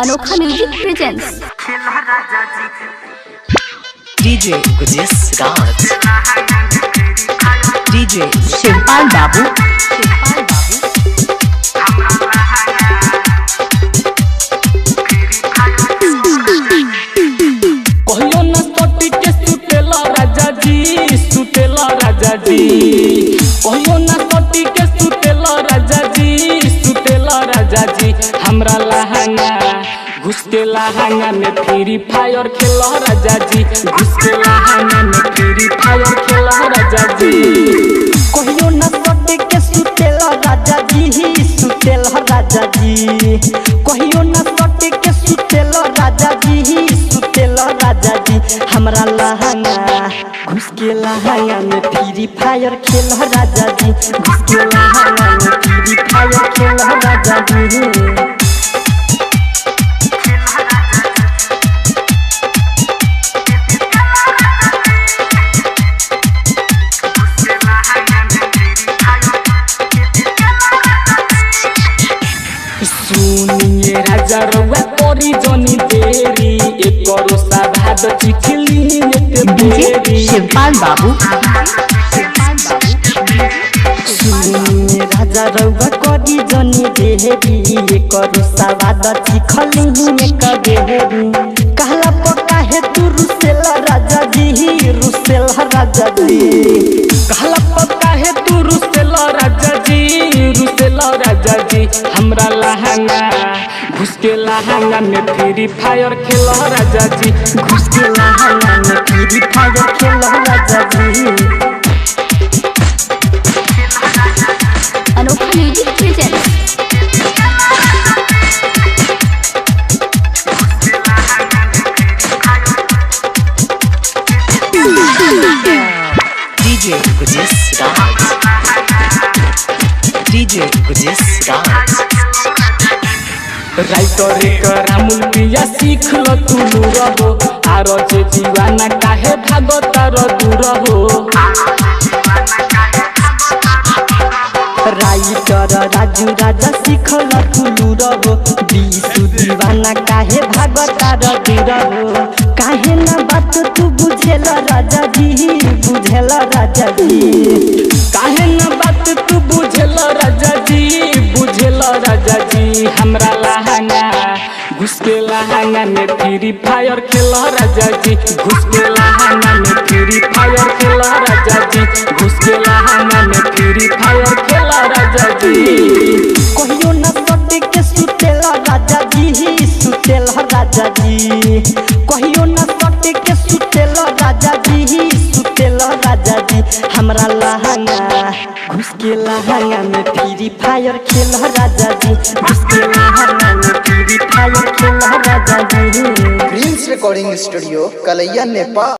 अनोखा music presents DJ Guterres राज, DJ Shivpal बाबू। कहियो न सटी के सुतेला राजा जी, सुतेला राजा जी। कहियो न सटी के सुतेला राजा जी, सुतेला राजा जी। हमरा लहंगा घुस के लहंगा में फ्री फायर खेला राजा जी, घुस के लहंगा में फ्री फायर खेला राजा जी। कहियो न सटे के सुतेला राजा जी, सुतेला राजा जी। कहियो न सटे के सुतेला राजा जी, सुतेला राजा जी। हमरा लहंगा घुस के लहंगा में फ्री फायर खेला राजा जी, घुस के लहंगा में फ्री फायर खेला राजा जी। सुनिए राजा रउआ तोरी जनी देरी, एक करोसा भाद चिखली एक बेरी। शिवपाल बाबू। सुनिए राजा रउआ करी जनी देरी, एक करोसा भाद चिखली एक बेरी। कहला पका है तू रुसेला राजा जी, रुसेला राजा जी। कहला पक्का है तू रुसेला राजा जी, रुसेला राजा जी। हमरा लहंगा घुस के लहंगा में फ्री फायर खेला राजा जी, घुस के लहंगा में फ्री फायर खेला राजा जी। अनोखा म्यूजिक प्रेजेंट्स डीजे गुजिस राज, डीजे गुजिस राज। राइटर एक रामुल पिया सीख ल तू रहो, आरो जे दीवाना काहे भागो तारो दूर हो। राइटर राजू राजा सीखल तुलू रहो, बीसु दीवाना काहे भागता दूर हो। काहे ना बात तू बुझेल राजा जी, बुझेल राजा जी। काहे न बात तू बुझेल राजा जी, बुझेल राजा जी। हमरा लहंगा घुस के लहंगा में फ्री फायर खेला राजा जी, घुस के लहंगा में फ्री फायर खेला राजा जी, घुस के लहंगा में फ्री फायर खेला राजा जी। कहियो न सटे के सुतेला राजा जी, सुतेला राजा जी। कहियो न सटे के सुतेला राजा जी, सुतेला राजा जी। हमरा लहंगा घुस के लहंगा में फ्री फायर खेला राजा जी, घुस के लहंगा में फ्री फायर खेला राजा जी। प्रिंस रिकॉर्डिंग स्टूडियो कलैया नेपाल।